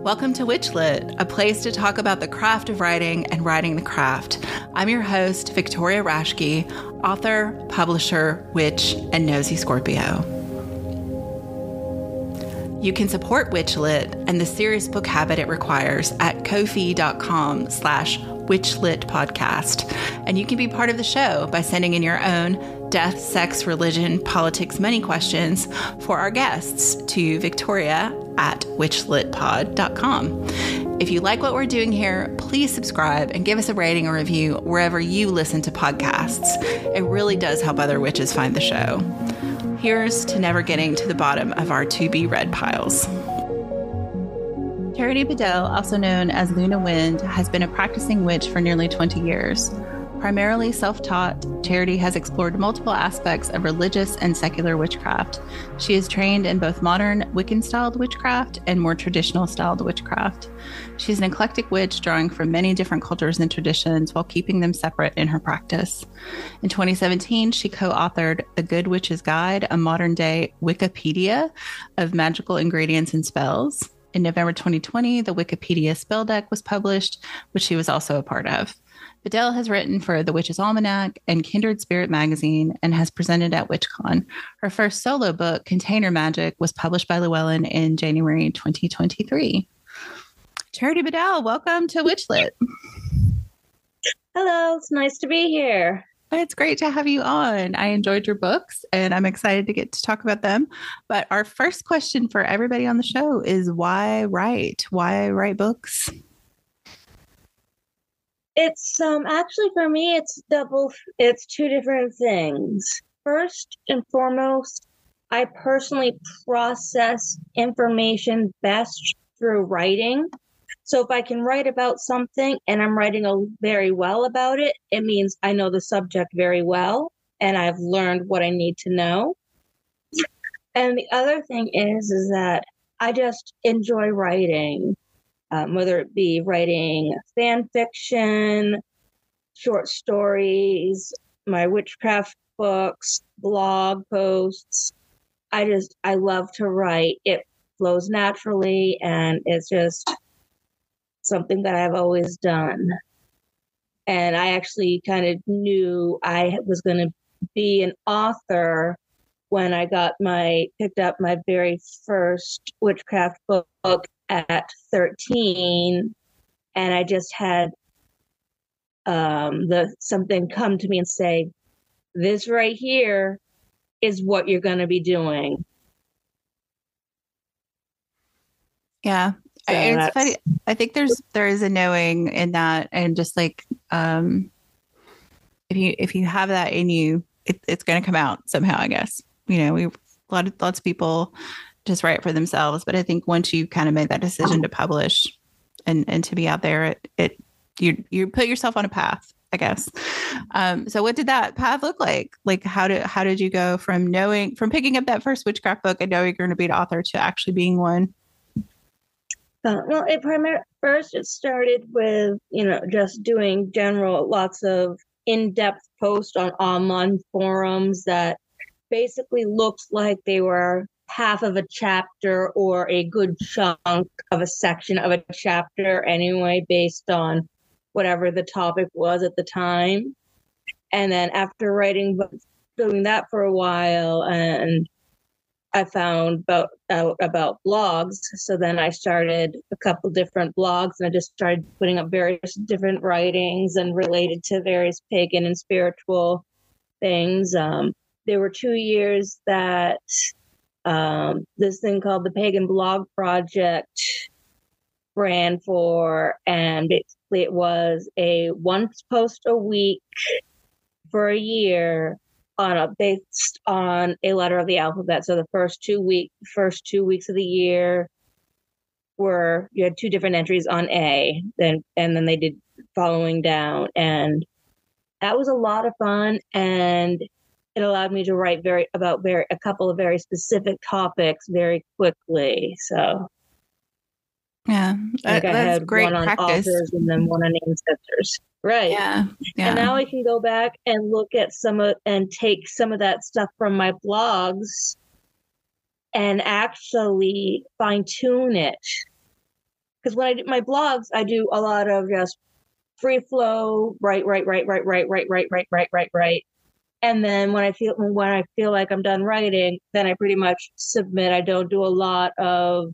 Welcome to WitchLit, a place to talk about the craft of writing and writing the craft. I'm your host, Victoria Raschke, author, publisher, witch, and nosy Scorpio. You can support WitchLit and the serious book habit it requires at ko-fi.com/WitchLit podcast. And you can be part of the show by sending in your own death, sex, religion, politics, money questions for our guests to victoria@witchlitpod.com. If you like what we're doing here, please subscribe and give us a rating or review wherever you listen to podcasts. It really does help other witches find the show. Here's to never getting to the bottom of our to-be-read piles. Charity Bedell, also known as Luna Wind, has been a practicing witch for nearly 20 years. Primarily self-taught, Charity has explored multiple aspects of religious and secular witchcraft. She is trained in both modern Wiccan-styled witchcraft and more traditional-styled witchcraft. She's an eclectic witch drawing from many different cultures and traditions while keeping them separate in her practice. In 2017, she co-authored The Good Witch's Guide, a modern-day Wikipedia of magical ingredients and spells. In November 2020, the Wikipedia spell deck was published, which she was also a part of. Bedell has written for The Witch's Almanac and Kindred Spirit magazine and has presented at WitchCon. Her first solo book, Container Magic, was published by Llewellyn in January 2023. Charity Bedell, welcome to WitchLit. Hello, it's nice to be here. It's great to have you on. I enjoyed your books and I'm excited to get to talk about them. But our first question for everybody on the show is why write? Why write books? It's actually for me, it's two different things. First and foremost, I personally process information best through writing. So if I can write about something and I'm writing very well about it, it means I know the subject very well and I've learned what I need to know. And the other thing is that I just enjoy writing. Whether it be writing fan fiction, short stories, my witchcraft books, blog posts. I love to write. It flows naturally and it's just something that I've always done. And I actually kind of knew I was going to be an author when I picked up my very first witchcraft book at 13, and I just had something come to me and say, this right here is what you're going to be doing. Yeah. So it's funny. I think there is a knowing in that, and just like if you have that in you, it's going to come out somehow, I guess. You know, lots of people just write for themselves. But I think once you kind of make that decision to publish and to be out there, you put yourself on a path, I guess. So what did that path look like? Like, how did you go from picking up that first witchcraft book and knowing you're going to be an author to actually being one? Well, first it started with, just doing lots of in-depth posts on online forums that basically looked like they were half of a chapter or a good chunk of a section of a chapter anyway, based on whatever the topic was at the time. And then after doing that for a while, and I found out about blogs. So then I started a couple different blogs and I just started putting up various different writings and related to various pagan and spiritual things. There were 2 years that this thing called the Pagan Blog Project ran for, and basically it was a one post a week for a year based on a letter of the alphabet. So the first two weeks of the year you had two different entries on A, and then they did following down, and that was a lot of fun, and it allowed me to write about a couple of very specific topics very quickly. So yeah, that's I had great one on practice. Authors and then one on ancestors. Right. Yeah. And now I can go back and look at and take some of that stuff from my blogs and actually fine tune it because when I do my blogs, I do a lot of just free flow, write. And then when I feel like I'm done writing, then I pretty much submit. I don't do a lot of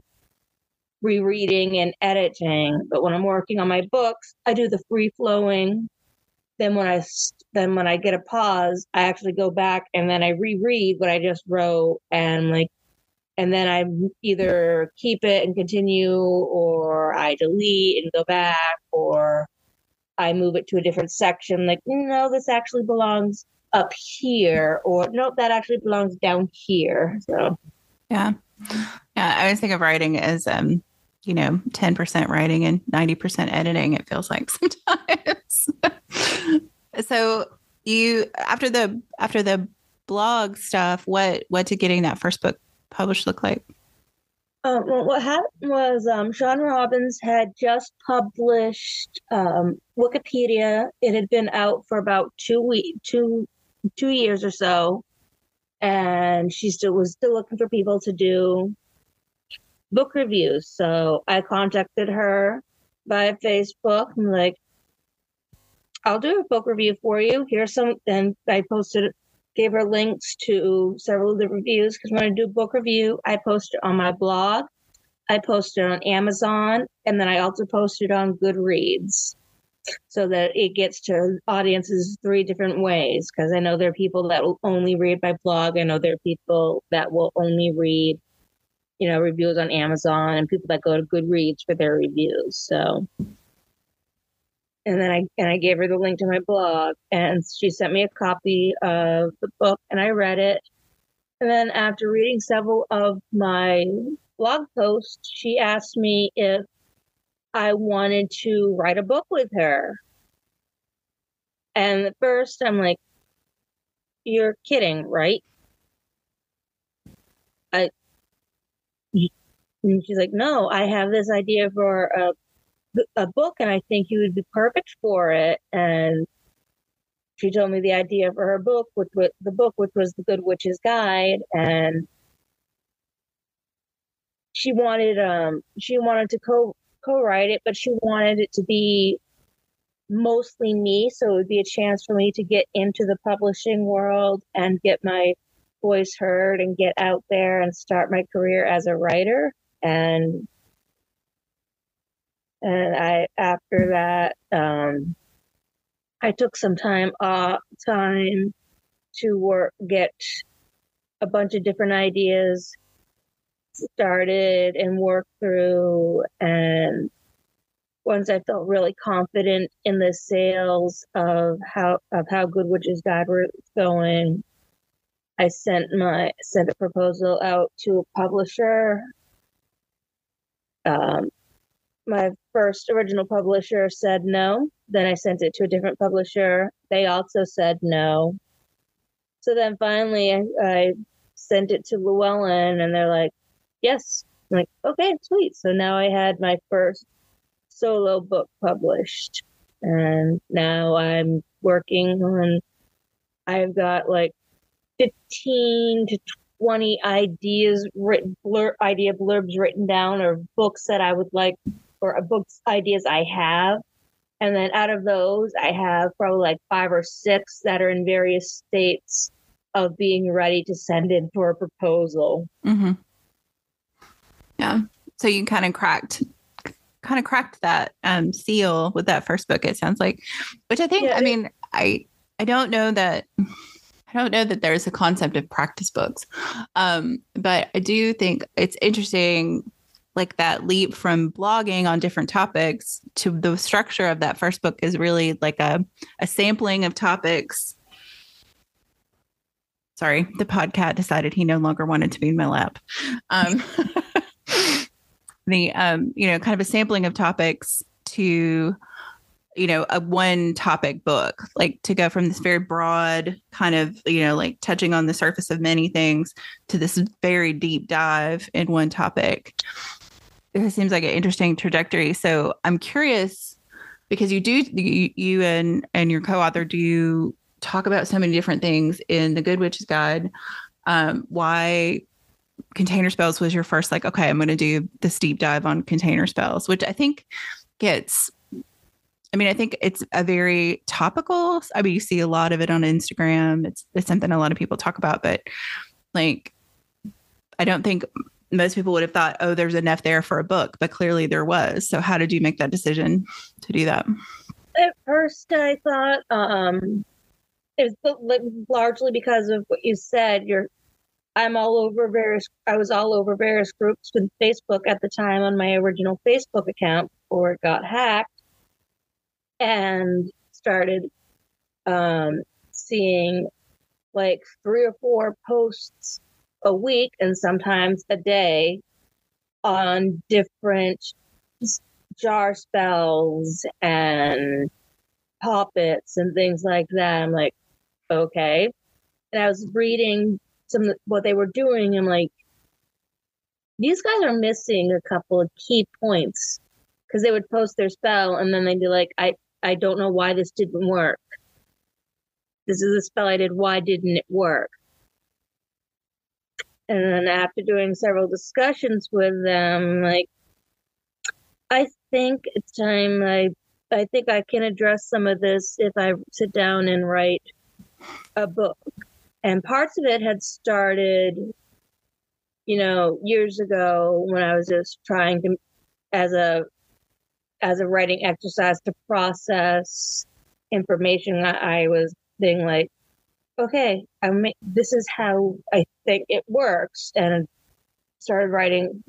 rereading and editing. But when I'm working on my books, I do the free flowing. Then when I get a pause, I actually go back and then I reread what I just wrote, and then I either keep it and continue, or I delete and go back, or I move it to a different section. Like, no, this actually belongs up here, or nope, that actually belongs down here. So yeah. I always think of writing as 10% writing and 90% editing, it feels like sometimes. So you after the blog stuff, what did getting that first book published look like? Well, what happened was Sean Robbins had just published Wikipedia. It had been out for about 2 years or so, and she was still looking for people to do book reviews. So I contacted her via Facebook. I'm like, I'll do a book review for you. Here's some, and I gave her links to several of the reviews, because when I do book review, I post it on my blog, I post it on Amazon, and then I also post it on Goodreads, so that it gets to audiences 3 different ways. Because I know there are people that will only read my blog. I know there are people that will only read, reviews on Amazon, and people that go to Goodreads for their reviews. So, and then I gave her the link to my blog, and she sent me a copy of the book, and I read it. And then after reading several of my blog posts, she asked me if I wanted to write a book with her. And at first I'm like, you're kidding, right? And she's like, no, I have this idea for a book, and I think you would be perfect for it. And she told me the idea for her book, which was The Good Witch's Guide, and she wanted to co-write it, but she wanted it to be mostly me, so it would be a chance for me to get into the publishing world and get my voice heard and get out there and start my career as a writer. And I after that I took some time to get a bunch of different ideas started and worked through. And once I felt really confident in the sales of how Good Witch's Guide was going, I sent a proposal out to a publisher. My first original publisher said no. Then I sent it to a different publisher. They also said no. So then finally I sent it to Llewellyn, and they're like, yes. I'm like, okay, sweet. So now I had my first solo book published. And now I'm working on, I've got like 15 to 20 ideas idea blurbs written down, or books that I would like, or books ideas I have. And then out of those, I have probably like 5 or 6 that are in various states of being ready to send in for a proposal. Mm-hmm. Yeah. So you kind of cracked that seal with that first book, it sounds like, which I think, yeah, I mean, I don't know that there's a concept of practice books. But I do think it's interesting, like that leap from blogging on different topics to the structure of that first book is really like a sampling of topics. Sorry, the podcat decided he no longer wanted to be in my lap. Kind of a sampling of topics to, a one topic book, like to go from this very broad kind of, like touching on the surface of many things to this very deep dive in one topic. It seems like an interesting trajectory. So I'm curious, because you and your co-author do talk about so many different things in The Good Witch's Guide. Why container spells was your first, like, okay, I'm going to do this deep dive on container spells, which I think gets, I mean, I think it's a very topical. I mean, you see a lot of it on Instagram. It's something a lot of people talk about, but like, I don't think most people would have thought, oh, there's enough there for a book, but clearly there was. So how did you make that decision to do that? At first, I thought it was largely because of what you said. I was all over various groups with Facebook at the time on my original Facebook account before it got hacked, and started seeing like 3 or 4 posts a week and sometimes a day on different jar spells and poppets and things like that. I'm like, okay. And I was reading what they were doing. I'm like, these guys are missing a couple of key points, because they would post their spell and then they'd be like, I don't know why this didn't work. This is a spell I did. Why didn't it work? And then after doing several discussions with them, like, I think it's time I think I can address some of this if I sit down and write a book. And parts of it had started, years ago when I was just trying to, as a writing exercise to process information. I was being like, okay, this is how I think it works, and started writing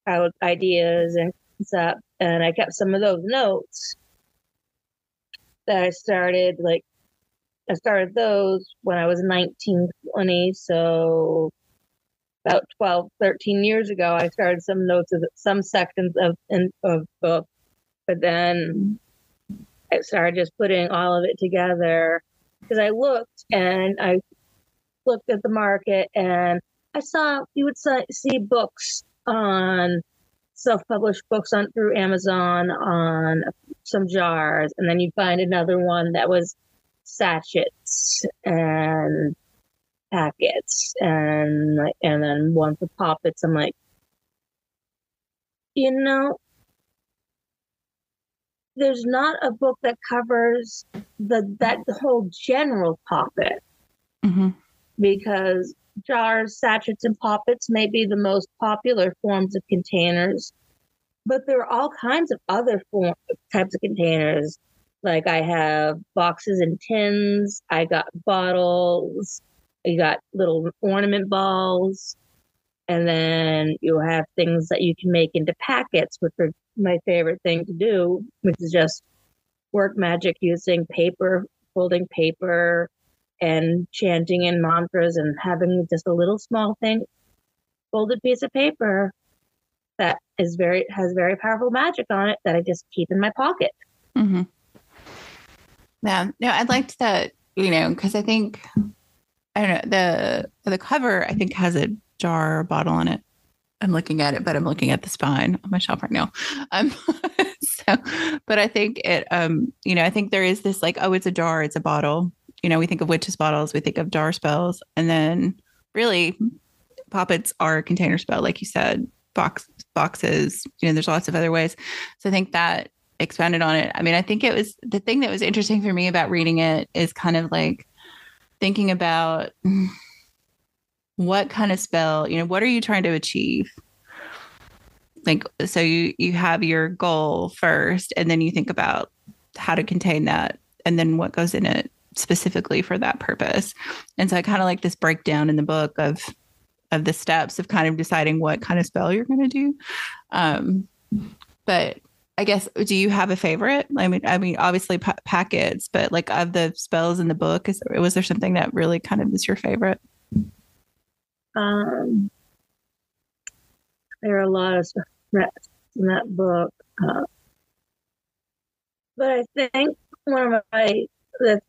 out ideas and stuff. And I kept some of those notes that I started those when I was 19, 20. So about 12, 13 years ago, I started some notes of some sections of book, but then I started just putting all of it together, because I looked at the market, and you would see books on self-published books through Amazon on some jars, and then you'd find another one that was sachets and packets, and then one for poppets. I'm like, there's not a book that covers the whole general poppet, Mm-hmm. because jars, sachets, and poppets may be the most popular forms of containers, but there are all kinds of other types of containers. Like, I have boxes and tins, I got bottles, you got little ornament balls, and then you have things that you can make into packets, which are my favorite thing to do, which is just work magic using paper, folding paper, and chanting in mantras, and having just a little small thing, folded piece of paper that has very powerful magic on it that I just keep in my pocket. Mm-hmm. Yeah, no, I liked that, because I think, I don't know, the cover, I think, has a jar or bottle on it. I'm looking at it, but I'm looking at the spine on my shelf right now. But I think it, I think there is this, like, oh, it's a jar, it's a bottle. We think of witches bottles, we think of jar spells, and then really poppets are a container spell, like you said, boxes, there's lots of other ways. So I think that expanded on it. I mean, I think it was the thing that was interesting for me about reading it is kind of like thinking about what kind of spell, what are you trying to achieve? Like, so you have your goal first, and then you think about how to contain that, and then what goes in it specifically for that purpose. And so I kind of like this breakdown in the book of the steps of kind of deciding what kind of spell you're going to do. But I guess, do you have a favorite? I mean, obviously packets, but like, of the spells in the book, was there something that really kind of is your favorite? There are a lot of stuff in that book, but I think one of the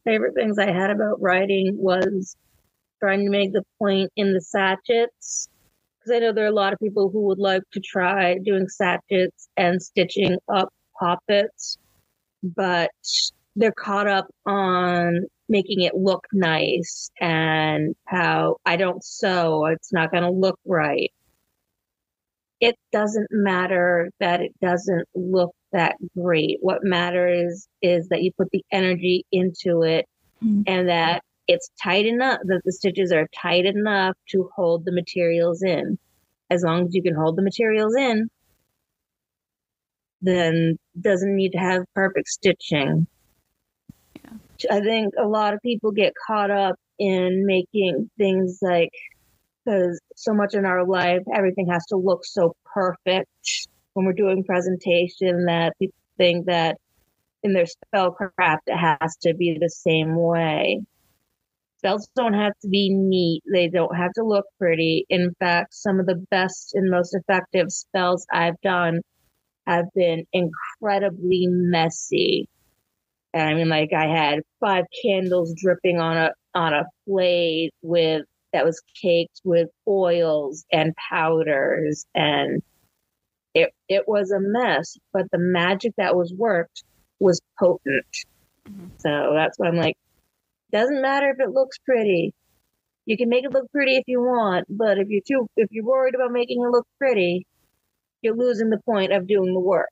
favorite things I had about writing was trying to make the point in the sachets, because I know there are a lot of people who would like to try doing sachets and stitching up poppets, but they're caught up on making it look nice and how I don't sew, it's not going to look right. It doesn't matter that it doesn't look that great. What matters is that you put the energy into it and that it's tight enough, that the stitches are tight enough to hold the materials in. As long as you can hold the materials in, then doesn't need to have perfect stitching. I think a lot of people get caught up in making things like, because so much in our life, everything has to look so perfect when we're doing presentation that people think that in their spellcraft, it has to be the same way. Spells don't have to be neat. They don't have to look pretty. In fact, some of the best and most effective spells I've done have been incredibly messy. And I mean, like I had 5 candles dripping on a plate that was caked with oils and powders, and it was a mess. But the magic that was worked was potent. Mm-hmm. So that's what I'm like. Doesn't matter if it looks pretty. You can make it look pretty if you want, but if you're worried about making it look pretty, you're losing the point of doing the work.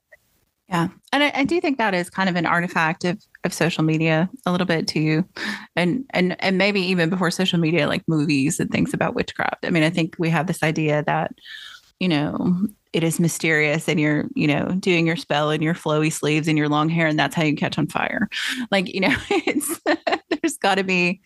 Yeah. And I do think that is kind of an artifact of social media a little bit too. And maybe even before social media, like movies and things about witchcraft. I mean, I think we have this idea that, it is mysterious and you're, doing your spell in your flowy sleeves and your long hair, and that's how you catch on fire. Like, it's, there's gotta be,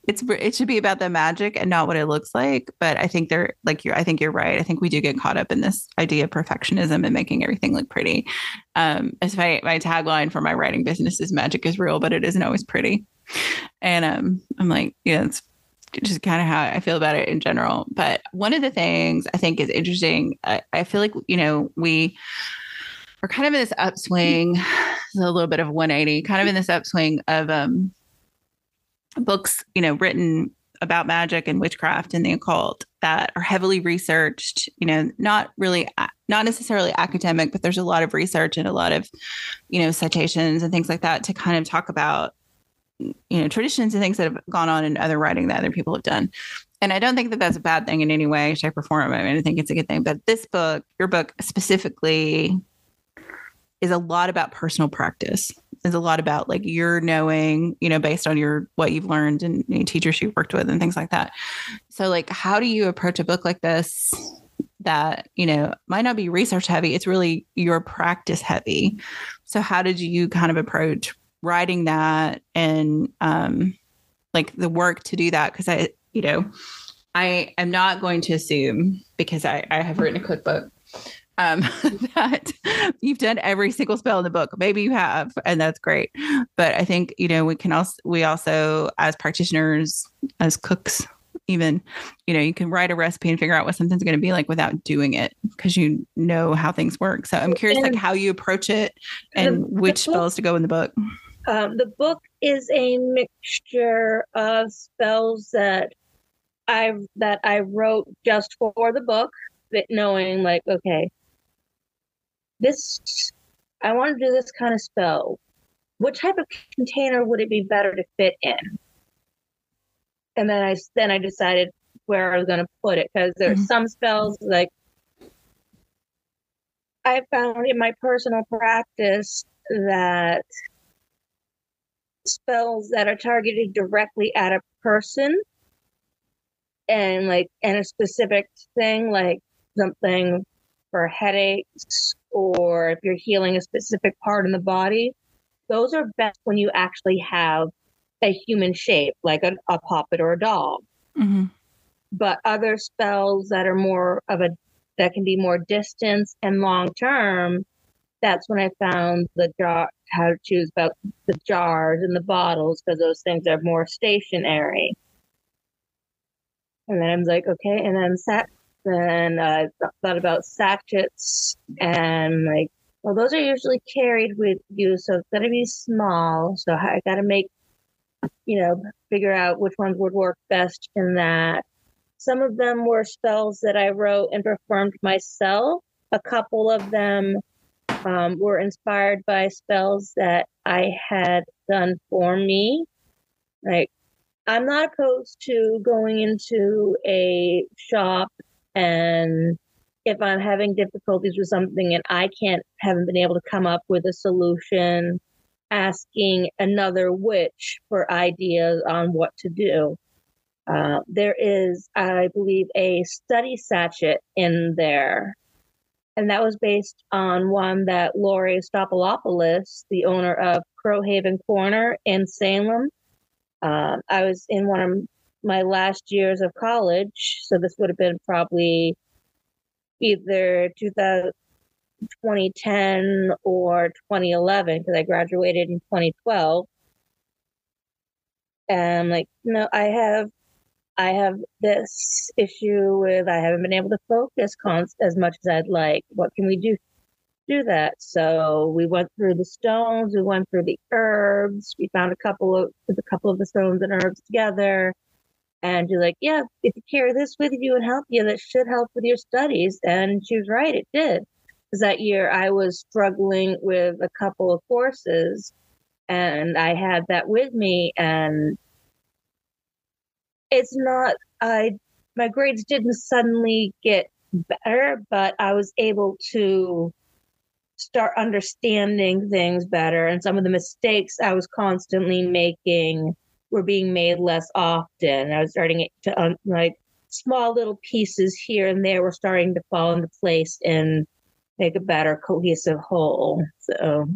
it should be about the magic and not what it looks like. But I think I think you're right. I think we do get caught up in this idea of perfectionism and making everything look pretty. As my tagline for my writing business is magic is real, but it isn't always pretty. And I'm like, it's just kind of how I feel about it in general. But one of the things I think is interesting, I feel like, we are kind of in this upswing, a little bit of 180, kind of in this upswing of books, written about magic and witchcraft and the occult that are heavily researched, not necessarily academic, but there's a lot of research and a lot of, citations and things like that to kind of talk about, traditions and things that have gone on in other writing that other people have done. And I don't think that that's a bad thing in any way, shape, or form. I mean, I think it's a good thing. But this book, your book specifically, is a lot about personal practice. Is a lot about like your knowing, based on what you've learned and teachers you've worked with and things like that. So like, how do you approach a book like this that, might not be research heavy? It's really your practice heavy. So how did you kind of approach writing that and like the work to do that? Because I am not going to assume, because I have written a cookbook, that you've done every single spell in the book. Maybe you have, and that's great. But I think, we also as practitioners, as cooks, even, you can write a recipe and figure out what something's going to be like without doing it because you know how things work. So I'm curious, like how you approach it and which spells to go in the book. The book is a mixture of spells that I wrote just for the book, that knowing like, okay, I want to do this kind of spell. What type of container would it be better to fit in? And then I decided where I was going to put it, because there are some spells like I found in my personal practice that spells that are targeted directly at a person and a specific thing, like something for headaches, or if you're healing a specific part in the body, those are best when you actually have a human shape, like a puppet or a doll. Mm-hmm. But other spells that are that can be more distance and long term, that's when I found how to choose about the jars and the bottles, because those things are more stationary. And then I was like, okay, and then I thought about sachets, and like, well, those are usually carried with you, so it's gotta be small. So I gotta make, figure out which ones would work best in that. Some of them were spells that I wrote and performed myself. A couple of them were inspired by spells that I had done for me. Like, I'm not opposed to going into a shop, and if I'm having difficulties with something and haven't been able to come up with a solution, asking another witch for ideas on what to do. There is, I believe, a study sachet in there, and that was based on one that Lori Stopolopoulos, the owner of Crowhaven Corner in Salem. I was in one of my last years of college, so this would have been probably either 2010 or 2011, because I graduated in 2012. And like, no, I have this issue with I haven't been able to focus as much as I'd like. What can we do that? So we went through the stones, we went through the herbs, we found a couple of the stones and herbs together. And you're like, yeah, if you carry this with you and help you, that should help with your studies. And she was right, it did. Because that year I was struggling with a couple of courses, and I had that with me, and it's not, my grades didn't suddenly get better, but I was able to start understanding things better. And some of the mistakes I was constantly making were being made less often. I was starting to, like, small little pieces here and there were starting to fall into place and make a better cohesive whole. So,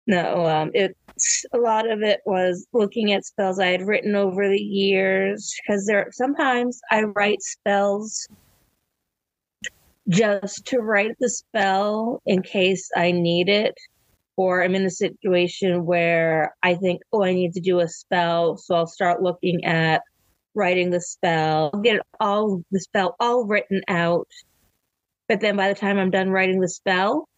no, it's a lot of it was looking at spells I had written over the years, because sometimes I write spells just to write the spell in case I need it, or I'm in a situation where I think, oh, I need to do a spell, so I'll start looking at writing the spell, get the spell all written out, but then by the time I'm done writing the spell,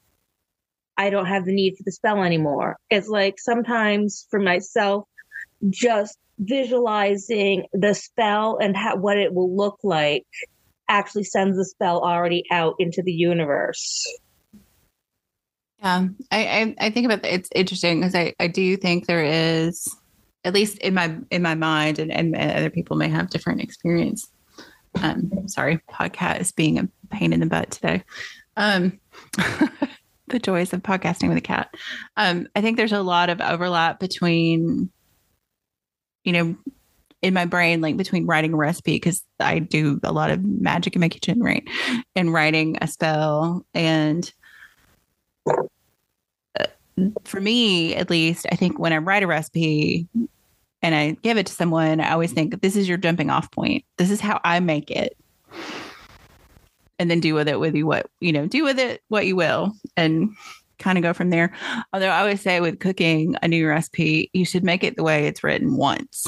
I don't have the need for the spell anymore. It's like sometimes for myself, just visualizing the spell and what it will look like actually sends the spell already out into the universe. Yeah, I think about that. It's interesting because I do think there is, at least in my mind, and other people may have different experience. Sorry, podcast is being a pain in the butt today. The joys of podcasting with a cat. I think there's a lot of overlap between, in my brain, like between writing a recipe, because I do a lot of magic in my kitchen, right? And writing a spell. And for me, at least, I think when I write a recipe and I give it to someone, I always think, this is your jumping off point. This is how I make it. And then do with it what you will, and kind of go from there. Although I always say with cooking a new recipe, you should make it the way it's written once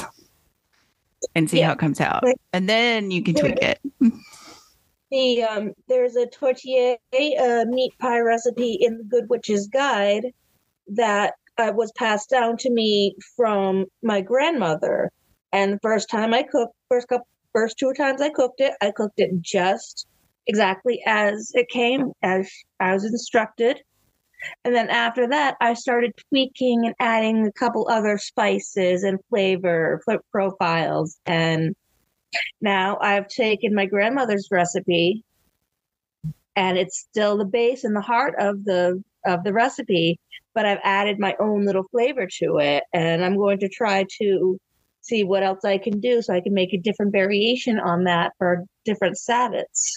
and see how it comes out. And then you can tweak it. There's a tortilla meat pie recipe in the Good Witch's Guide that was passed down to me from my grandmother. And the first two times I cooked it just exactly as it came, as I was instructed. And then after that, I started tweaking and adding a couple other spices and flavor profiles. And now I've taken my grandmother's recipe, and it's still the base and the heart of the recipe, but I've added my own little flavor to it. And I'm going to try to see what else I can do so I can make a different variation on that for different Sabbats.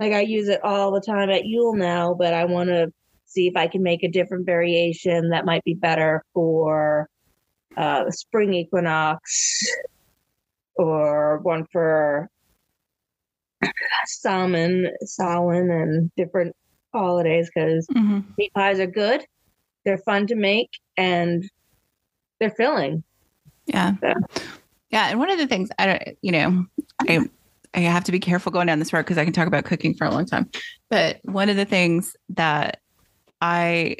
Like, I use it all the time at Yule now, but I want to see if I can make a different variation that might be better for the spring equinox, or one for Samhain and different holidays, because meat pies are good, they're fun to make, and they're filling. Yeah. Yeah. And one of the things I have to be careful going down this road because I can talk about cooking for a long time. But one of the things that I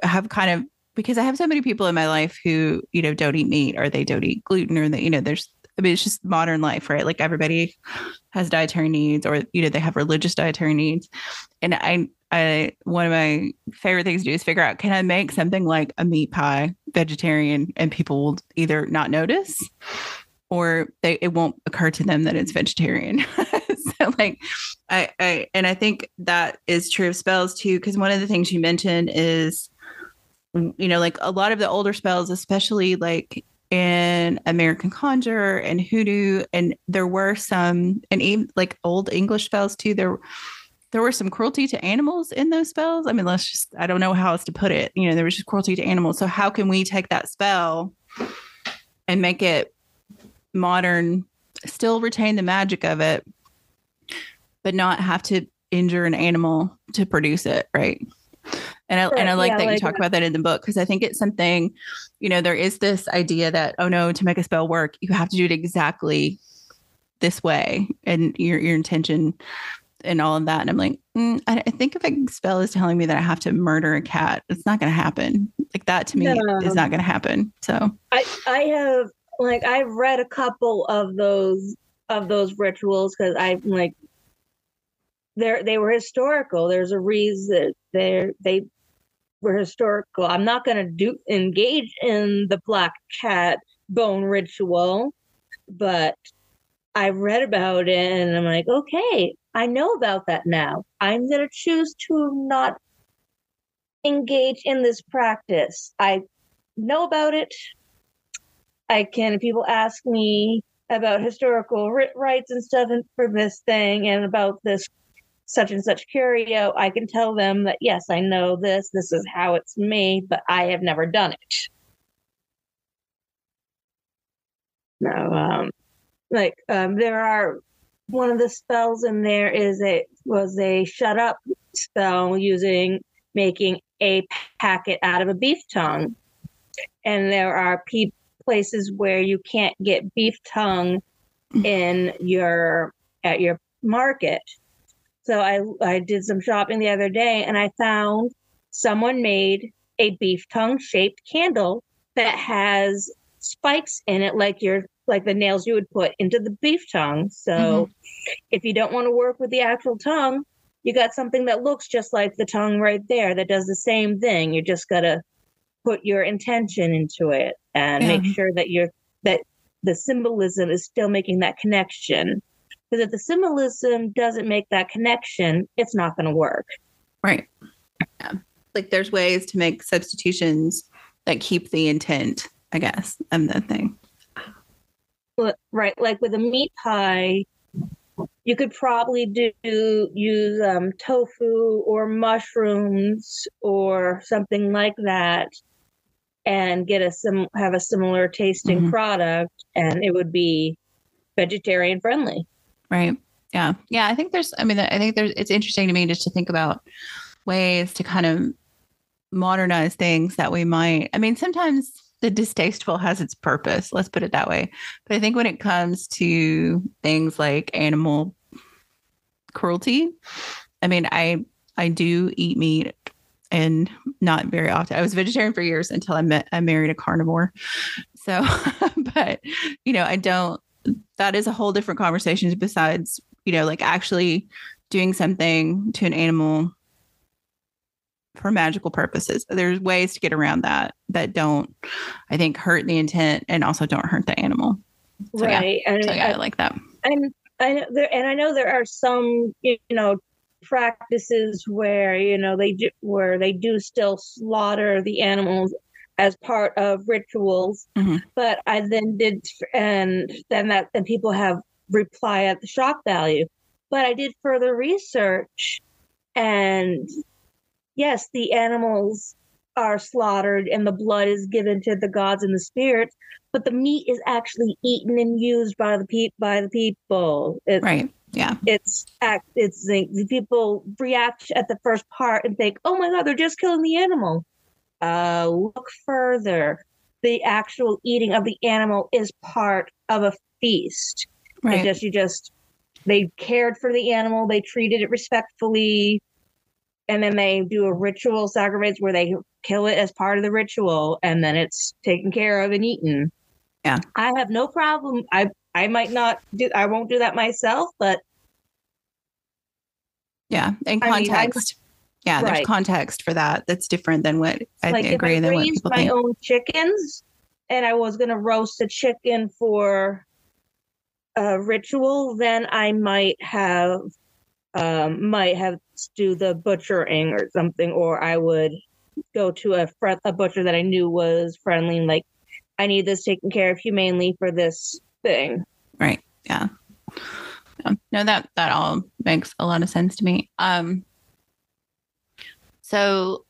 have because I have so many people in my life who, don't eat meat, or they don't eat gluten, or that, it's just modern life, right? Like, everybody has dietary needs, or, they have religious dietary needs. And one of my favorite things to do is figure out, can I make something like a meat pie vegetarian and people will either not notice or it won't occur to them that it's vegetarian. So like I think that is true of spells too, because one of the things you mentioned is, like a lot of the older spells, especially like in American Conjure and Hoodoo, and there were some, and even like old English spells too, there were some cruelty to animals in those spells. I mean, I don't know how else to put it. There was just cruelty to animals. So how can we take that spell and make it modern, still retain the magic of it, but not have to injure an animal to produce it, right? And I like that you talk about that in the book, because I think it's something, there is this idea that, oh no, to make a spell work, you have to do it exactly this way and your intention and all of that. And I'm like, I think if a spell is telling me that I have to murder a cat, it's not going to happen. Like that to me is not going to happen. So I've read a couple of those rituals because they were historical. There's a reason they were historical. I'm not going to engage in the black cat bone ritual, but I read about it and I'm like, okay, I know about that now. I'm going to choose to not engage in this practice. I know about it. If people ask me about historical rites and stuff for this thing and about this such and such curio, I can tell them that, yes, I know this is how it's made, but I have never done it. No, there are, one of the spells in there was a shut up spell making a packet out of a beef tongue. And there are places where you can't get beef tongue at your market. So I did some shopping the other day and I found someone made a beef tongue shaped candle that has spikes in it, like the nails you would put into the beef tongue. So if you don't want to work with the actual tongue, you got something that looks just like the tongue right there that does the same thing. You just got to put your intention into it and make sure that that the symbolism is still making that connection. Because if the symbolism doesn't make that connection, it's not going to work. Right. Yeah. Like there's ways to make substitutions that keep the intent, I guess, and the thing. Right. Like with a meat pie, you could probably use tofu or mushrooms or something like that and have a similar tasting product, and it would be vegetarian friendly. Right. Yeah. Yeah. I think it's interesting to me just to think about ways to kind of modernize things that we might, sometimes the distasteful has its purpose. Let's put it that way. But I think when it comes to things like animal cruelty, I do eat meat and not very often. I was vegetarian for years until I married a carnivore. So, but, that is a whole different conversation besides, like actually doing something to an animal for magical purposes. There's ways to get around that don't, I think, hurt the intent and also don't hurt the animal. So, right. Yeah. I like that. And I know there are some, practices where, they do still slaughter the animals as part of rituals. But I then did, and people have reply at the shock value. But I did further research, and yes, the animals are slaughtered and the blood is given to the gods and the spirits, but the meat is actually eaten and used by the people. Right. Yeah. The people react at the part part and think, oh my God, they're just killing the animal. Look further. The actual eating of the animal is part of a feast. Right. They cared for the animal. They treated it respectfully. And then they do a ritual sacrifice where they kill it as part of the ritual. And then it's taken care of and eaten. Yeah. I have no problem. I might not I won't do that myself, but yeah. In context. Yeah, there's Right. context for that. That's different than what I Like if I agree than what raised people my think. own chickens and I was going to roast a chicken for a ritual, then I might have to do the butchering or something, or I would go to a butcher that I knew was friendly and like, I need this taken care of humanely for this thing. Right. Yeah. No, that all makes a lot of sense to me. So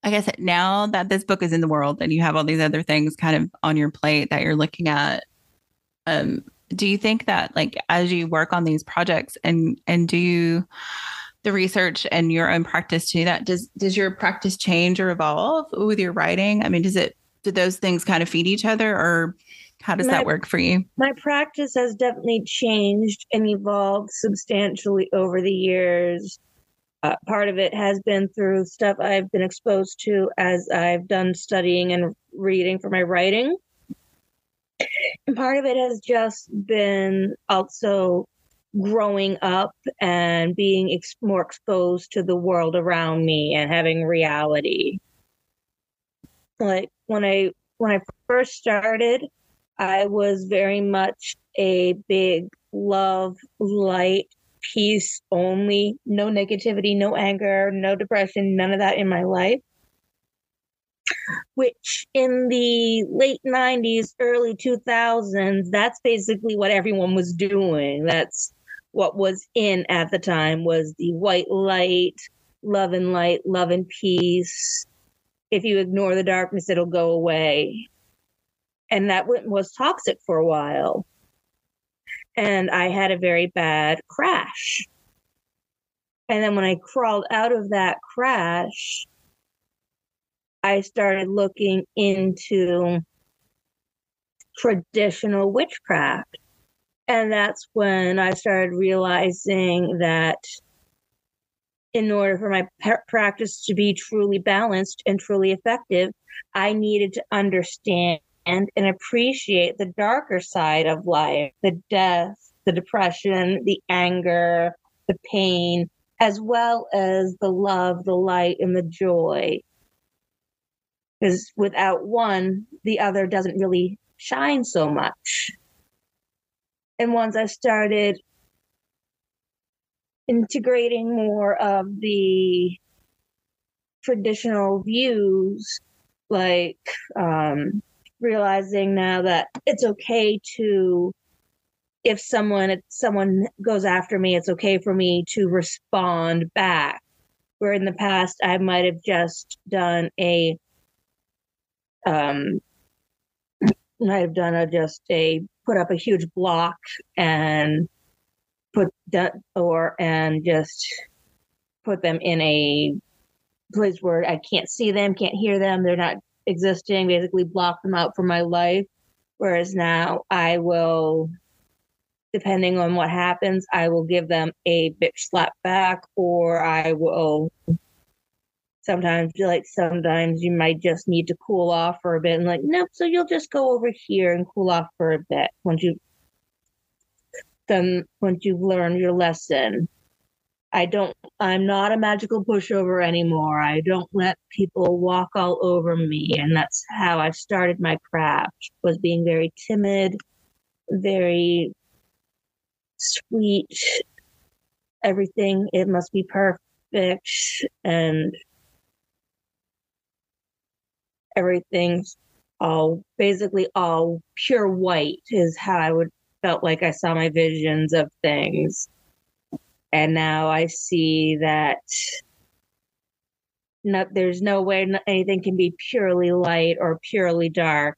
I guess now that this book is in the world and you have all these other things kind of on your plate that you're looking at, do you think that like as you work on these projects and do the research and your own practice to that, does your practice change or evolve with your writing? I mean, do those things kind of feed each other, or how does My that work for you? my practice has definitely changed and evolved substantially over the years. Part of it has been through stuff I've been exposed to as I've done studying and reading for my writing. And part of it has just been also growing up and being more exposed to the world around me and having reality. Like when I first started, I was very much a big love, light, peace only, no negativity, no anger, no depression, none of that in my life. Which in the late 90s, early 2000s, that's basically what everyone was doing. That's what was in at the time, was the white light, love and peace. If you ignore the darkness, it'll go away. And that was toxic for a while. And I had a very bad crash. And then when I crawled out of that crash, I started looking into traditional witchcraft. And that's when I started realizing that in order for my practice to be truly balanced and truly effective, I needed to understand and appreciate the darker side of life, the death, the depression, the anger, the pain, as well as the love, the light, and the joy. Because without one, the other doesn't really shine so much. And once I started integrating more of the traditional views, like realizing now that it's okay to, if someone goes after me, it's okay for me to respond back. Where in the past I might have just done put up a huge block and just put them in a place where I can't see them, can't hear them, they're not existing, basically block them out from my life. Whereas now I will, depending on what happens, I will give them a bitch slap back, or I will sometimes you might just need to cool off for a bit and like, nope, so you'll just go over here and cool off for a bit once you've learned your lesson. I'm not a magical pushover anymore. I don't let people walk all over me. And that's how I started my craft, was being very timid, very sweet, everything. It must be perfect. And everything's basically all pure white is how I felt like I saw my visions of things. And now I see that there's no way anything can be purely light or purely dark.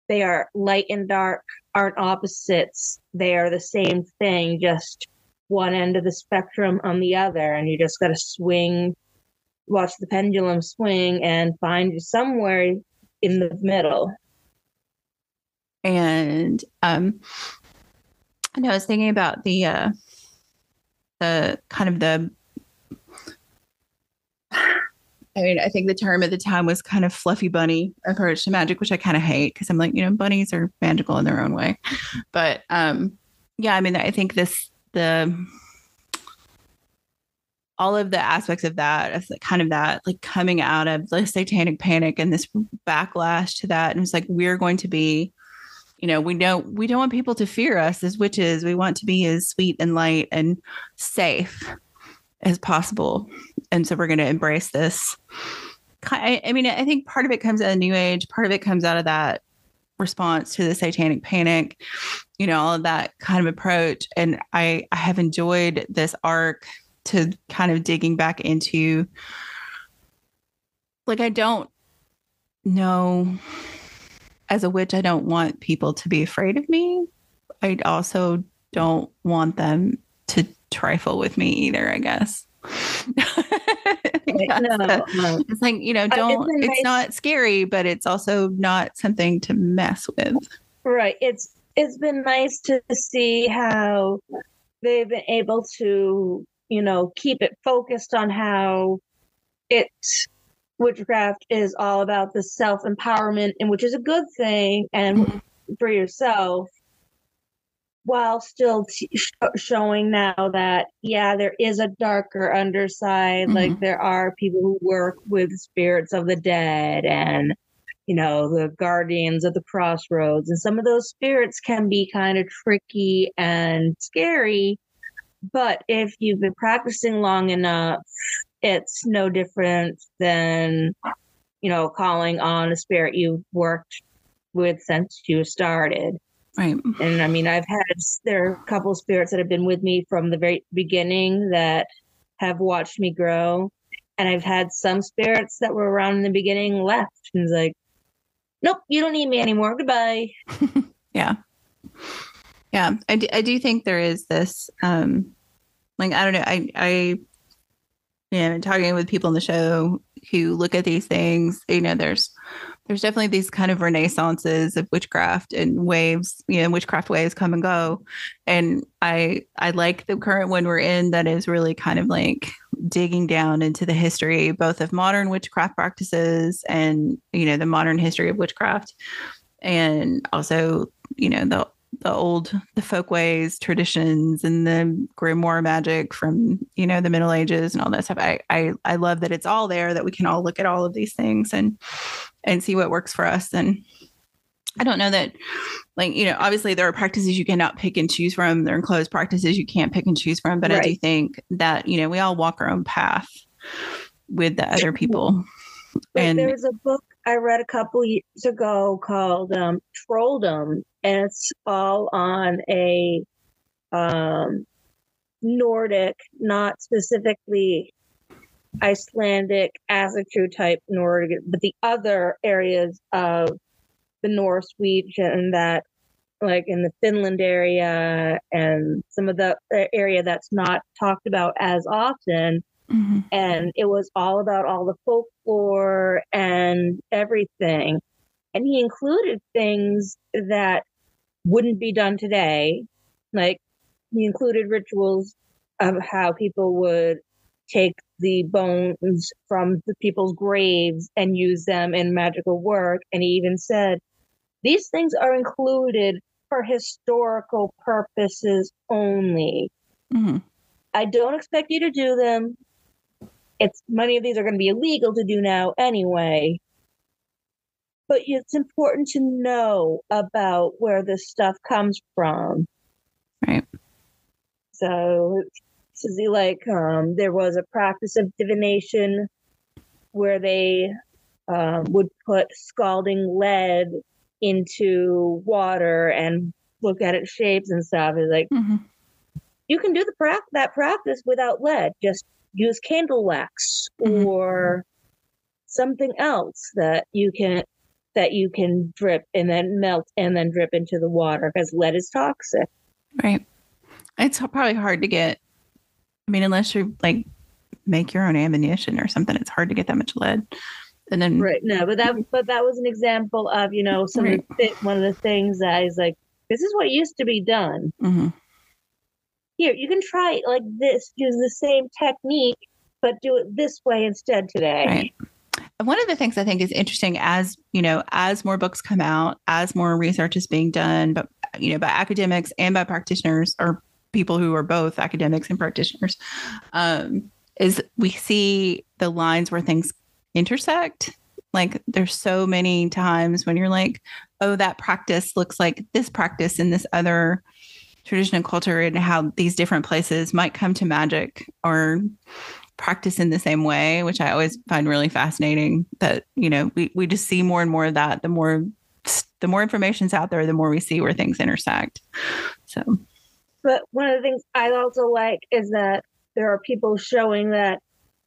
They are light and dark aren't opposites. They are the same thing, just one end of the spectrum on the other. And you just got to watch the pendulum swing and find somewhere in the middle. And I know I was thinking about the kind of the, I mean, I think the term at the time was kind of fluffy bunny approach to magic, which I kind of hate because I'm like, bunnies are magical in their own way. But yeah, I mean, I think the all of the aspects of that, as like kind of that, like coming out of the satanic panic and this backlash to that. And it's like, we're going to be, we don't want people to fear us as witches. We want to be as sweet and light and safe as possible. And so we're going to embrace this. I mean, I think part of it comes out of New Age, part of it comes out of that response to the satanic panic, all of that kind of approach. And I have enjoyed this arc to kind of digging back into, like, I don't know, as a witch, I don't want people to be afraid of me. I also don't want them to trifle with me either, I guess. It's like, it's not scary, but it's also not something to mess with. Right. It's been nice to see how they've been able to, keep it focused on how witchcraft is all about the self-empowerment, and which is a good thing, and for yourself, while still showing now that, there is a darker underside. Like, there are people who work with spirits of the dead and, the guardians of the crossroads. And some of those spirits can be kind of tricky and scary. But if you've been practicing long enough, it's no different than, calling on a spirit you've worked with since you started. Right. And I mean, there are a couple of spirits that have been with me from the very beginning that have watched me grow. And I've had some spirits that were around in the beginning left. And it's like, nope, you don't need me anymore. Goodbye. Yeah. Yeah. I do think there is this, like, I don't know. I talking with people in the show who look at these things, there's definitely these kind of renaissances of witchcraft and waves, witchcraft waves come and go. And I like the current one we're in that is really kind of like digging down into the history, both of modern witchcraft practices and, the modern history of witchcraft. And also, the folk ways, traditions, and the grimoire magic from, the Middle Ages and all that stuff. I love that it's all there, that we can all look at all of these things and see what works for us. And I don't know that, like, obviously there are practices you cannot pick and choose from. There are enclosed practices you can't pick and choose from. But right. I do think that, we all walk our own path with the other people. And there was a book I read a couple years ago called Trolldom, and it's all on a Nordic, not specifically Icelandic, Asatru type Nordic, but the other areas of the Norse region that, like in the Finland area and some of the area that's not talked about as often. Mm-hmm. And it was all about all the folklore and everything. And he included things that wouldn't be done today. Like, he included rituals of how people would take the bones from the people's graves and use them in magical work. And he even said, these things are included for historical purposes only. Mm-hmm. I don't expect you to do them. Many of these are going to be illegal to do now anyway. But it's important to know about where this stuff comes from. Right. So, there was a practice of divination where they would put scalding lead into water and look at its shapes and stuff. It's like, you can do that practice without lead. Just use candle wax or something else that you can drip and then melt and then drip into the water, because lead is toxic. Right. It's probably hard to get. I mean, unless you like make your own ammunition or something, it's hard to get that much lead. And then right. No, but that was an example of, one of the things that is like, this is what used to be done. Mm-hmm. Here, you can try it like this, use the same technique, but do it this way instead today. Right. And one of the things I think is interesting, as more books come out, as more research is being done, but by academics and by practitioners, or people who are both academics and practitioners, is we see the lines where things intersect. Like there's so many times when you're like, oh, that practice looks like this practice in this other tradition and culture, and how these different places might come to magic or practice in the same way, which I always find really fascinating. That, you know, we just see more and more of that. The more information's out there, the more we see where things intersect. So, but one of the things I also like is that there are people showing that,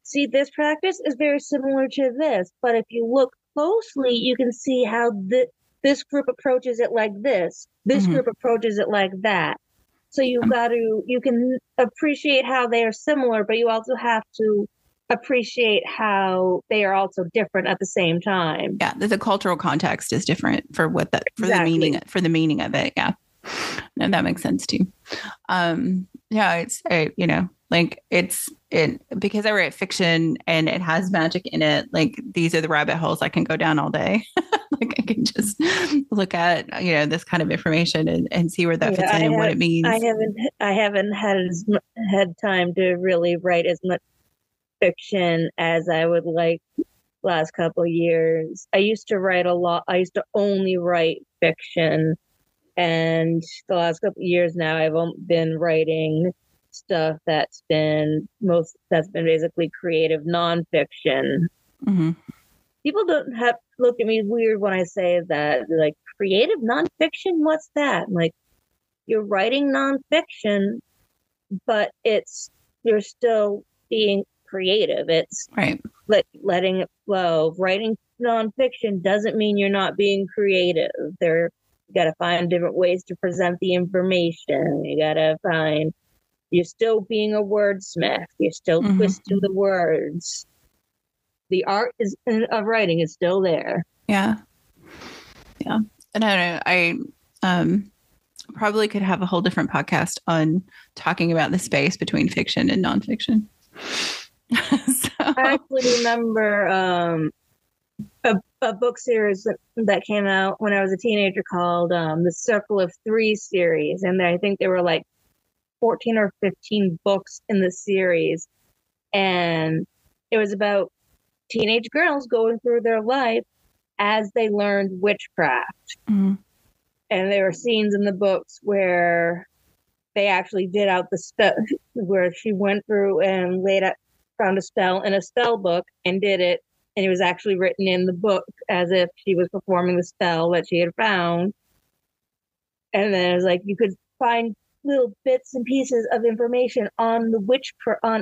see, this practice is very similar to this, but if you look closely, you can see how this group approaches it like this. This group approaches it like that. So you can appreciate how they are similar, but you also have to appreciate how they are also different at the same time. Yeah, the cultural context is different for what that for Exactly. the meaning of it. Yeah, no, that makes sense too. Yeah, it's like it because I write fiction and it has magic in it. Like these are the rabbit holes I can go down all day. Like I can just look at this kind of information and see where that fits in and what it means. I haven't had time to really write as much fiction as I would like last couple of years. I used to write a lot. I used to only write fiction, and the last couple of years now I've been writing stuff that's been basically creative nonfiction. People don't have look at me weird when I say that. They're like, creative nonfiction? What's that? I'm like, you're writing nonfiction, but you're still being creative. It's right. Letting it flow. Writing nonfiction doesn't mean you're not being creative. You got to find different ways to present the information. You're still being a wordsmith. You're still twisting the words. The art of writing is still there. Yeah. Yeah. And I probably could have a whole different podcast on talking about the space between fiction and nonfiction. So. I actually remember a book series that came out when I was a teenager called the Circle of Three series. And I think there were like 14 or 15 books in the series. And it was about teenage girls going through their life as they learned witchcraft. And there were scenes in the books where they actually did out the spell, where she went through and found a spell in a spell book and did it. And it was actually written in the book as if she was performing the spell that she had found. And then it was like, you could find little bits and pieces of information on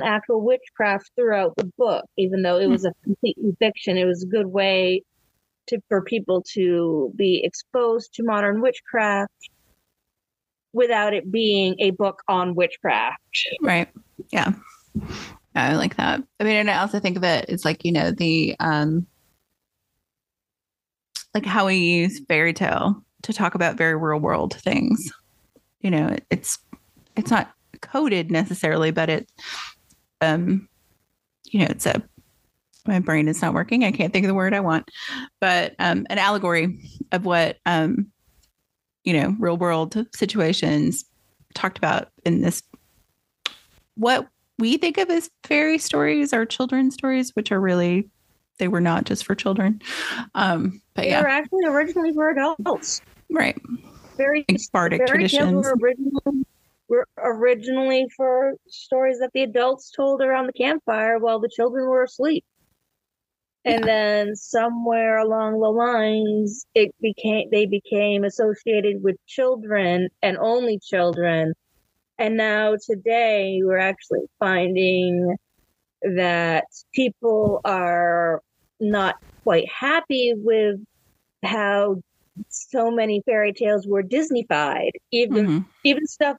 actual witchcraft throughout the book, even though it was a completely fiction. It was a good way for people to be exposed to modern witchcraft without it being a book on witchcraft. Right. Yeah. I like that. I mean, and I also think of it, it's like, the like how we use fairy tale to talk about very real world things. It's not coded necessarily, but it's my brain is not working. I can't think of the word I want, but an allegory of what, real world situations talked about in this, what we think of as fairy stories or children's stories, which are really, they were not just for children. But they were actually originally for adults. Right. Very bardic traditions were originally for stories that the adults told around the campfire while the children were asleep. And then somewhere along the lines, they became associated with children and only children. And now today, we're actually finding that people are not quite happy with how so many fairy tales were Disneyfied. Even stuff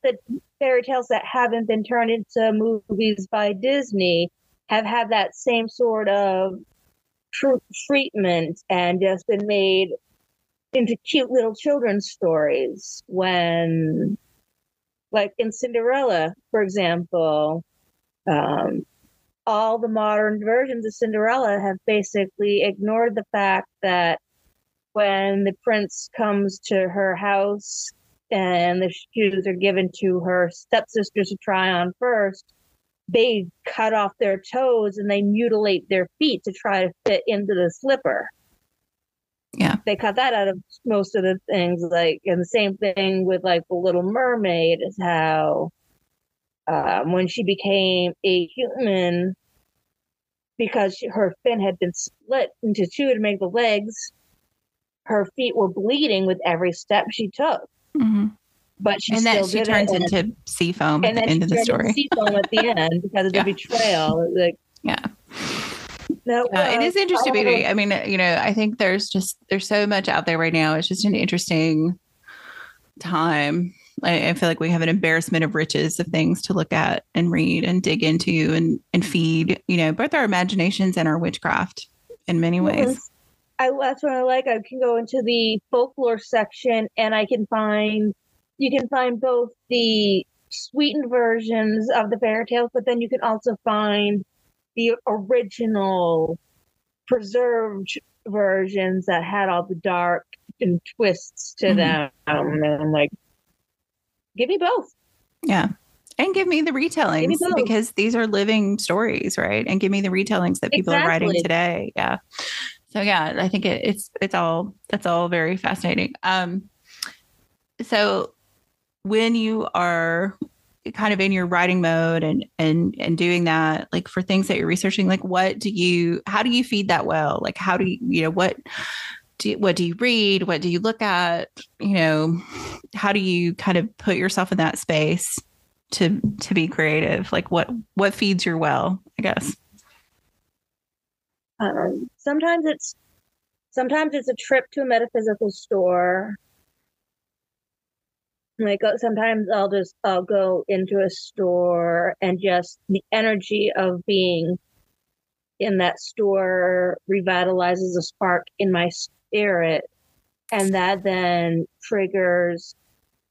fairy tales that haven't been turned into movies by Disney have had that same sort of treatment and just been made into cute little children's stories. When, like in Cinderella, for example, all the modern versions of Cinderella have basically ignored the fact that when the prince comes to her house and the shoes are given to her stepsisters to try on first, they cut off their toes and they mutilate their feet to try to fit into the slipper. Yeah. They cut that out of most of the things. Like, and the same thing with like the Little Mermaid is how when she became a human, because her fin had been split into two to make the legs, her feet were bleeding with every step she took. Mm-hmm. But she And that still she did it. turns into sea foam at And the then she end of the turned into story. sea foam at the end because of the Yeah. betrayal. Like, Yeah. that It is interesting to was, me. I mean, I think there's so much out there right now. It's just an interesting time. I feel like we have an embarrassment of riches of things to look at and read and dig into and feed, both our imaginations and our witchcraft in many ways. that's what I like. I can go into the folklore section and you can find both the sweetened versions of the fairy tales, but then you can also find the original preserved versions that had all the dark and twists to them. And I'm like, give me both. Yeah. And give me the Give me retellings both. because these are living stories, right? And give me the retellings that people are writing Exactly. today. Yeah. So yeah, I think that's all very fascinating. So when you are kind of in your writing mode and doing that, like for things that you're researching, like how do you feed that well? Like how do you, what do you read? What do you look at? How do you kind of put yourself in that space to be creative? Like what feeds your well, I guess. Sometimes it's a trip to a metaphysical store. Like sometimes I'll go into a store and just the energy of being in that store revitalizes a spark in my spirit, and that then triggers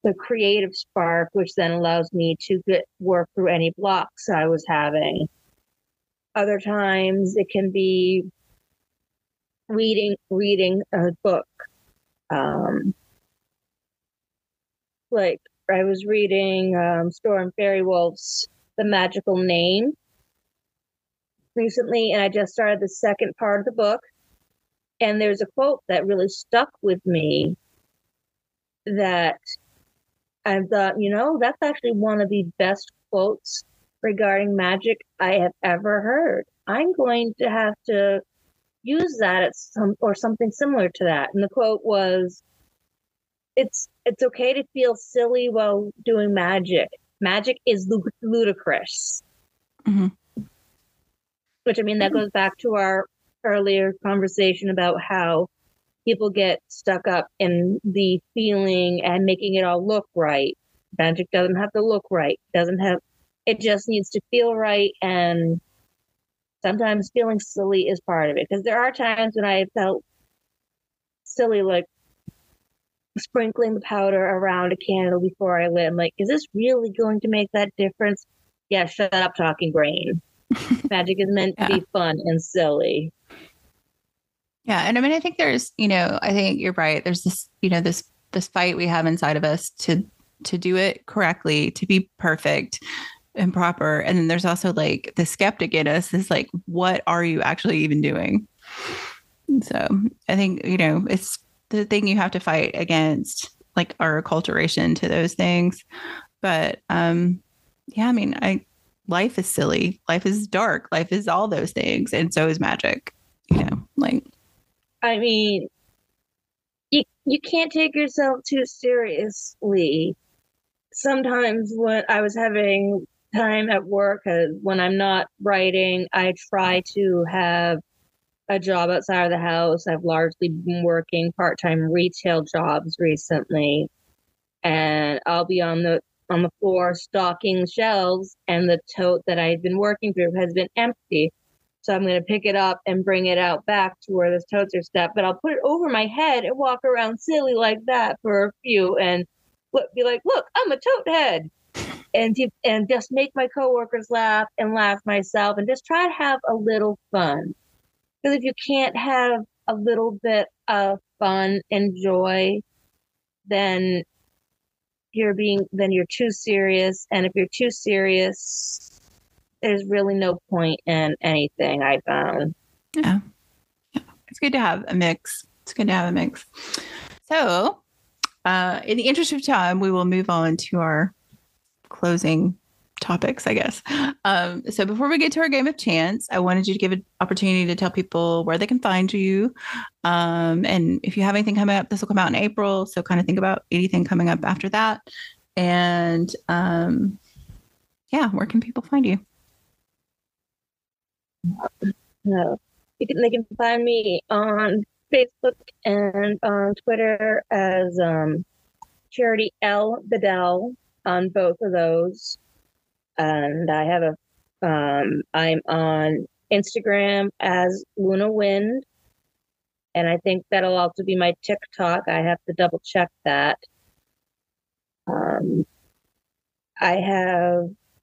the creative spark, which then allows me to work through any blocks I was having. Other times it can be reading a book. Like I was reading Storm Fairy Wolf's The Magical Name recently, and I just started the second part of the book. And there's a quote that really stuck with me that I thought, that's actually one of the best quotes regarding magic I have ever heard. I'm going to have to use that at something similar to that. And the quote was, it's okay to feel silly while doing magic. Magic is ludicrous. Mm-hmm. Which, I mean, that goes back to our earlier conversation about how people get stuck up in the feeling and making it all look right. Magic doesn't have to look right. It just needs to feel right. And sometimes feeling silly is part of it. Because there are times when I felt silly, like sprinkling the powder around a candle before I lit. I'm like, is this really going to make that difference? Yeah, shut up, talking brain. Magic is meant to be fun and silly. Yeah. And I mean, I think I think you're right. There's this fight we have inside of us to do it correctly, to be perfect and proper. And then there's also like the skeptic in us is like, what are you actually even doing? So I think, it's the thing you have to fight against, like our acculturation to those things. But yeah, I mean, life is silly, life is dark, life is all those things, and so is magic. Like. I mean, you can't take yourself too seriously. Sometimes when I was having time at work, when I'm not writing, I try to have a job outside of the house. I've largely been working part-time retail jobs recently, and I'll be on the floor stocking shelves, and the tote that I've been working through has been empty. So I'm going to pick it up and bring it out back to where the totes are stepped, but I'll put it over my head and walk around silly like that for a few and be like, look, I'm a tote head. And just make my coworkers laugh and laugh myself and just try to have a little fun. Because if you can't have a little bit of fun and joy, then you're too serious. And if you're too serious, there's really no point in anything I found. Yeah. It's good to have a mix. It's good to have a mix. So, in the interest of time, we will move on to our closing topics, I guess. So before we get to our game of chance, I wanted you to give an opportunity to tell people where they can find you. And if you have anything coming up, this will come out in April. So kind of think about anything coming up after that. And yeah, where can people find you? They can find me on Facebook and on Twitter as Charity L. Bedell on both of those. And I have I'm on Instagram as Luna Wind. And I think that'll also be my TikTok. I have to double check that.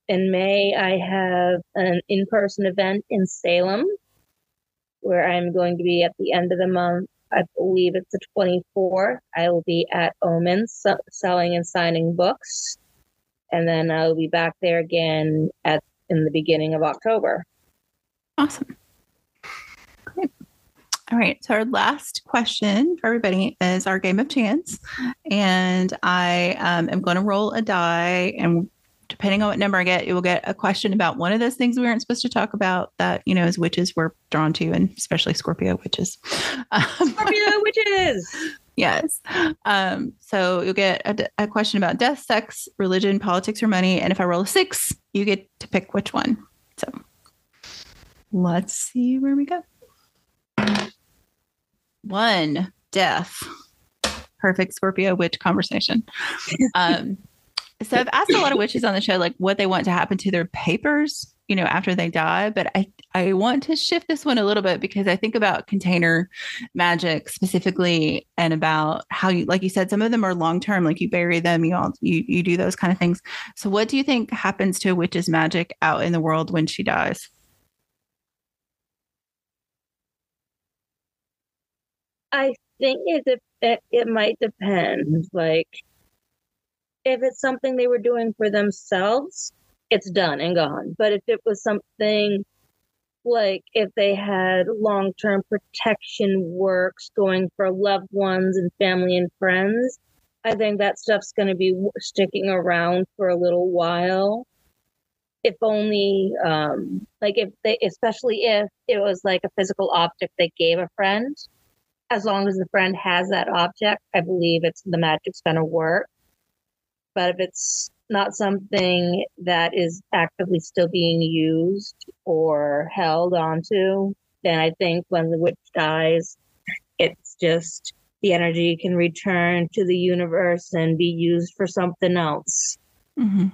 In May, I have an in-person event in Salem where I'm going to be at the end of the month. I believe it's the 24th. I will be at Omens selling and signing books. And then I'll be back there again in the beginning of October. Awesome. Great. All right. So our last question for everybody is our game of chance. And I am going to roll a die, and depending on what number I get, you will get a question about one of those things we weren't supposed to talk about that, as witches we're drawn to, and especially Scorpio witches. Scorpio witches! Yes. So you'll get a question about death, sex, religion, politics, or money. And if I roll a 6, you get to pick which one. So let's see where we go. 1, death. Perfect Scorpio witch conversation. So I've asked a lot of witches on the show, like what they want to happen to their papers, after they die. But I want to shift this one a little bit because I think about container magic specifically, and about how you, like you said, some of them are long-term, like you bury them, you do those kind of things. So what do you think happens to a witch's magic out in the world when she dies? I think it might depend. Like, if it's something they were doing for themselves, it's done and gone. But if it was something like if they had long-term protection works going for loved ones and family and friends, I think that stuff's going to be sticking around for a little while. If only, especially if it was like a physical object they gave a friend, as long as the friend has that object, I believe the magic's going to work. But if it's not something that is actively still being used or held onto, then I think when the witch dies, it's just the energy can return to the universe and be used for something else. Mm-hmm.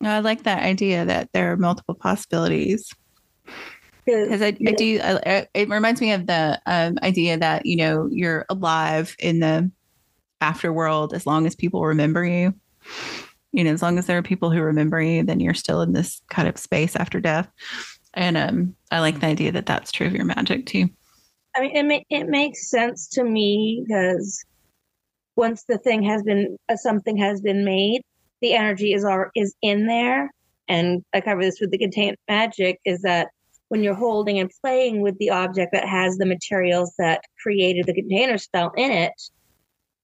I like that idea that there are multiple possibilities. Because it reminds me of the idea that, you're alive in the afterworld as long as people remember you. As long as there are people who remember you, then you're still in this kind of space after death. And I like the idea that that's true of your magic too. I mean, it makes sense to me because once something has been made, the energy is in there. And I cover this with the contained magic, is that when you're holding and playing with the object that has the materials that created the container spell in it,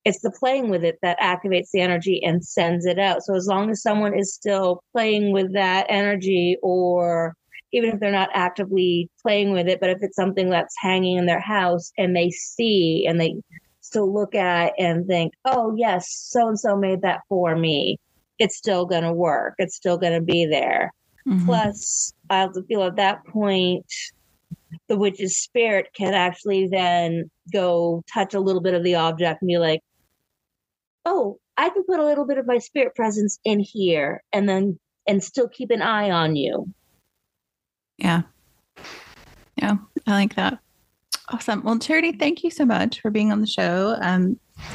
it's the playing with it that activates the energy and sends it out. So as long as someone is still playing with that energy, or even if they're not actively playing with it, but if it's something that's hanging in their house and they see and they still look at and think, oh, yes, so-and-so made that for me, it's still going to work. It's still going to be there. Mm-hmm. Plus, I also feel at that point, the witch's spirit can actually then go touch a little bit of the object and be like, oh, I can put a little bit of my spirit presence in here and still keep an eye on you. Yeah. Yeah, I like that. Awesome. Well, Charity, thank you so much for being on the show.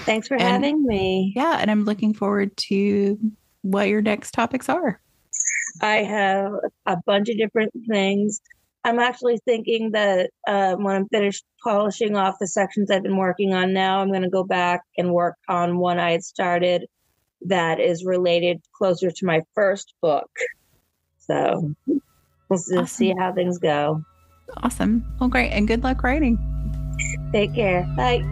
Thanks for having me. Yeah, and I'm looking forward to what your next topics are. I have a bunch of different things. I'm actually thinking that when I'm finished polishing off the sections I've been working on now, I'm going to go back and work on one I had started that is related closer to my first book. So we'll just see how things go. Awesome. Well, great. And good luck writing. Take care. Bye.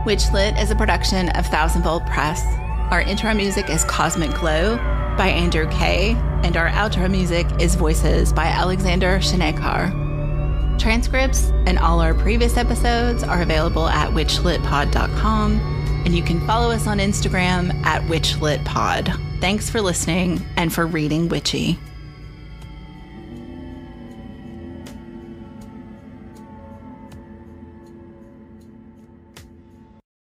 WitchLit is a production of Thousand Volt Press. Our intro music is Cosmic Glow by Andrew Kay, and our outro music is Voices by Alexander Shanekar. Transcripts and all our previous episodes are available at witchlitpod.com, and you can follow us on Instagram at witchlitpod. Thanks for listening and for reading witchy.